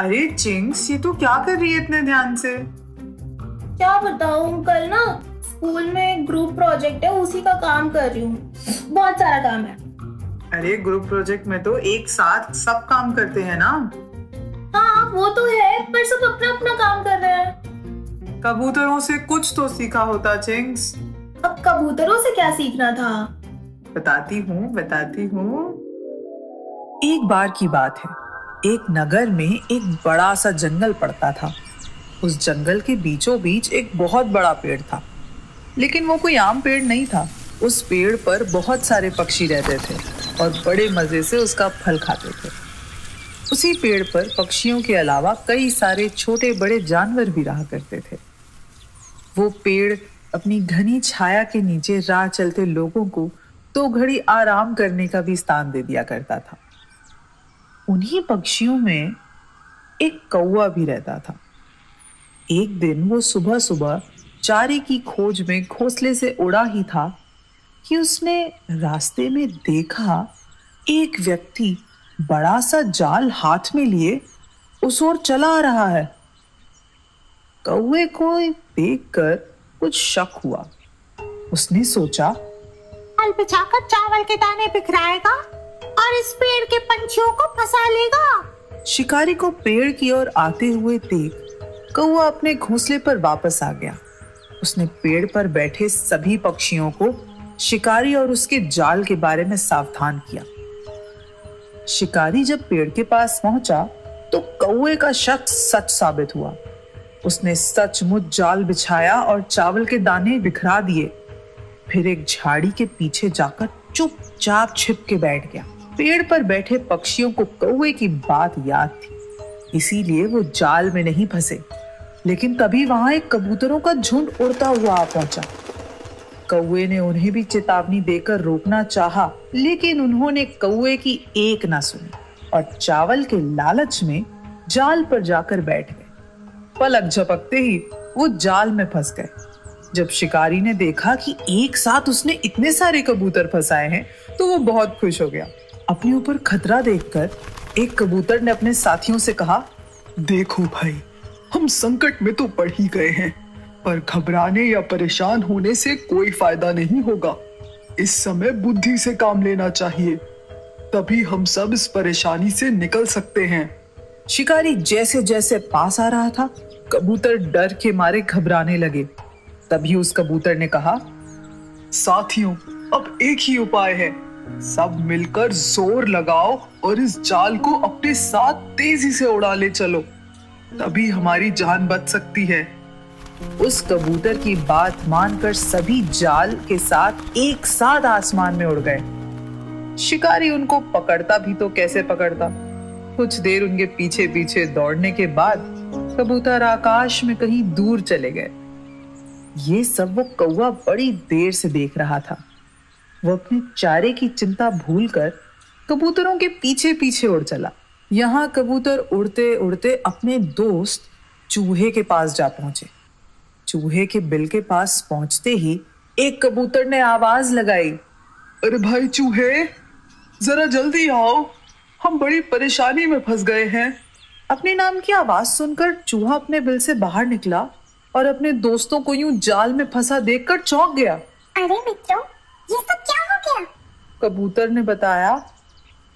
अरे चिंग्स, ये तो क्या कर रही है इतने ध्यान से? क्या बताऊं, कल ना स्कूल में ग्रुप प्रोजेक्ट है, उसी का काम कर रही हूँ। बहुत सारा काम है। अरे ग्रुप प्रोजेक्ट में तो एक साथ सब काम करते हैं ना। हाँ वो तो है, पर सब अपना अपना काम कर रहे हैं। कबूतरों से कुछ तो सीखा होता चिंग्स। अब कबूतरों से क्या सीखना था? बताती हूँ। एक बार की बात है, एक नगर में एक बड़ा सा जंगल पड़ता था। उस जंगल के बीचों बीच एक बहुत बड़ा पेड़ था, लेकिन वो कोई आम पेड़ नहीं था। उस पेड़ पर बहुत सारे पक्षी रहते थे और बड़े मजे से उसका फल खाते थे। उसी पेड़ पर पक्षियों के अलावा कई सारे छोटे बड़े जानवर भी रहा करते थे। वो पेड़ अपनी घनी छाया के नीचे राह चलते लोगों को दो घड़ी आराम करने का भी स्थान दे दिया करता था। उन्हीं पक्षियों में एक कौवा भी रहता था। एक दिन वो सुबह सुबह चारे की खोज में घोंसले से उड़ा ही था कि उसने रास्ते में देखा एक व्यक्ति बड़ा सा जाल हाथ में लिए उस ओर चला आ रहा है। कौवे को देखकर कुछ शक हुआ। उसने सोचा, जाल बिछाकर चावल के दाने बिखराएगा और इस पेड़ के पंछियों को फंसा लेगा। शिकारी को पेड़ की ओर आते हुए देख कौवा अपने घोंसले पर वापस आ गया। उसने पेड़ पर बैठे सभी पक्षियों को शिकारी और उसके जाल के बारे में सावधान किया। शिकारी जब पेड़ के पास पहुंचा तो कौवे का शक सच साबित हुआ। उसने सचमुच जाल बिछाया और चावल के दाने बिखरा दिए। फिर एक झाड़ी के पीछे जाकर चुपचाप छिप के बैठ गया। पेड़ पर बैठे पक्षियों को कौवे की बात याद थी, इसीलिए वो जाल में नहीं फंसे। लेकिन तभी वहां एक कबूतरों का झुंड उड़ता हुआ आ पहुंचा। कौवे ने उन्हें भी चेतावनी देकर रोकना चाहा, लेकिन उन्होंने कौवे की एक ना सुनी और चावल के लालच में जाल पर जाकर बैठ गए। पलक झपकते ही वो जाल में फंस गए। जब शिकारी ने देखा कि एक साथ उसने इतने सारे कबूतर फंसाए हैं तो वो बहुत खुश हो गया। अपने ऊपर खतरा देखकर एक कबूतर ने अपने साथियों से कहा, देखो भाई, हम संकट में तो पड़ ही गए हैं, पर घबराने या परेशान होने से कोई फायदा नहीं होगा। इस समय बुद्धि से काम लेना चाहिए, तभी हम सब इस परेशानी से निकल सकते हैं। शिकारी जैसे जैसे पास आ रहा था, कबूतर डर के मारे घबराने लगे। तभी उस कबूतर ने कहा, साथियों, अब एक ही उपाय है, सब मिलकर जोर लगाओ और इस जाल को अपने साथ तेजी से उड़ा ले चलो, तभी हमारी जान बच सकती है। उस कबूतर की बात मानकर सभी जाल के साथ एक साथ आसमान में उड़ गए। शिकारी उनको पकड़ता भी तो कैसे पकड़ता। कुछ देर उनके पीछे पीछे दौड़ने के बाद कबूतर आकाश में कहीं दूर चले गए। ये सब वो कौवा बड़ी देर से देख रहा था। वो अपने चारे की चिंता भूलकर कबूतरों के पीछे पीछे उड़ चला। यहाँ कबूतर उड़ते उड़ते अपने दोस्त चूहे के पास जा पहुंचे। चूहे के बिल के पास पहुंचते ही एक कबूतर ने आवाज लगाई, अरे भाई चूहे, जरा जल्दी आओ, हम बड़ी परेशानी में फंस गए हैं। अपने नाम की आवाज सुनकर चूहा अपने बिल से बाहर निकला और अपने दोस्तों को यूं जाल में फंसा देखकर चौंक गया। अरे मित्रों, ये सब क्या हो गया? कबूतर ने बताया,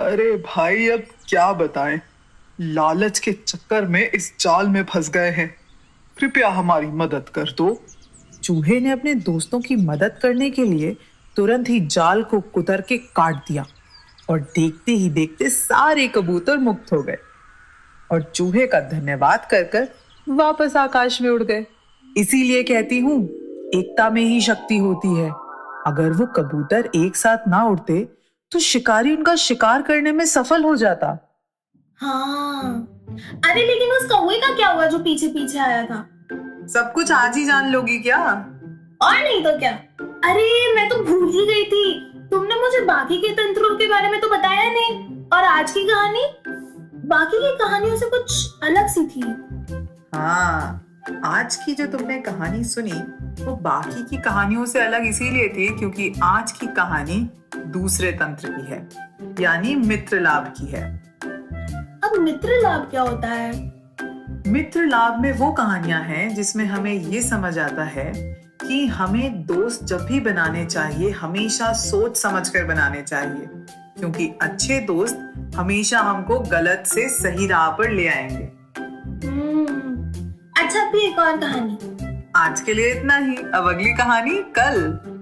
अरे भाई अब क्या बताएं, लालच के चक्कर में इस जाल में फंस गए हैं, कृपया हमारी मदद कर दो। चूहे ने अपने दोस्तों की मदद करने के लिए तुरंत ही जाल को कुतर के काट दिया और देखते ही देखते सारे कबूतर मुक्त हो गए और चूहे का धन्यवाद कर कर वापस आकाश में उड़ गए। इसीलिए कहती हूँ, एकता में ही शक्ति होती है। अगर वो कबूतर एक साथ ना उड़ते तो शिकारी उनका शिकार करने में सफल हो जाता। हाँ, अरे लेकिन उस कौवे का क्या हुआ जो पीछे पीछे आया था? सब कुछ आज ही जान लोगी क्या? और नहीं तो क्या। अरे मैं तो भूल ही गई थी, तुमने मुझे बाकी के तंत्रों के बारे में तो बताया नहीं। और आज की कहानी बाकी की कहानियों से कुछ अलग सी थी। हाँ, आज की जो तुमने कहानी सुनी वो बाकी की कहानियों से अलग इसीलिए थी क्योंकि आज की कहानी दूसरे तंत्र की है, यानी मित्र लाभ की है। अब मित्र लाभ क्या होता है? मित्र लाभ में वो कहानियां हैं जिसमें हमें ये समझ आता है कि हमें दोस्त जब भी बनाने चाहिए हमेशा सोच समझकर बनाने चाहिए, क्योंकि अच्छे दोस्त हमेशा हमको गलत से सही राह पर ले आएंगे। अच्छा, फिर एक और कहानी। आज के लिए इतना ही, अब अगली कहानी कल।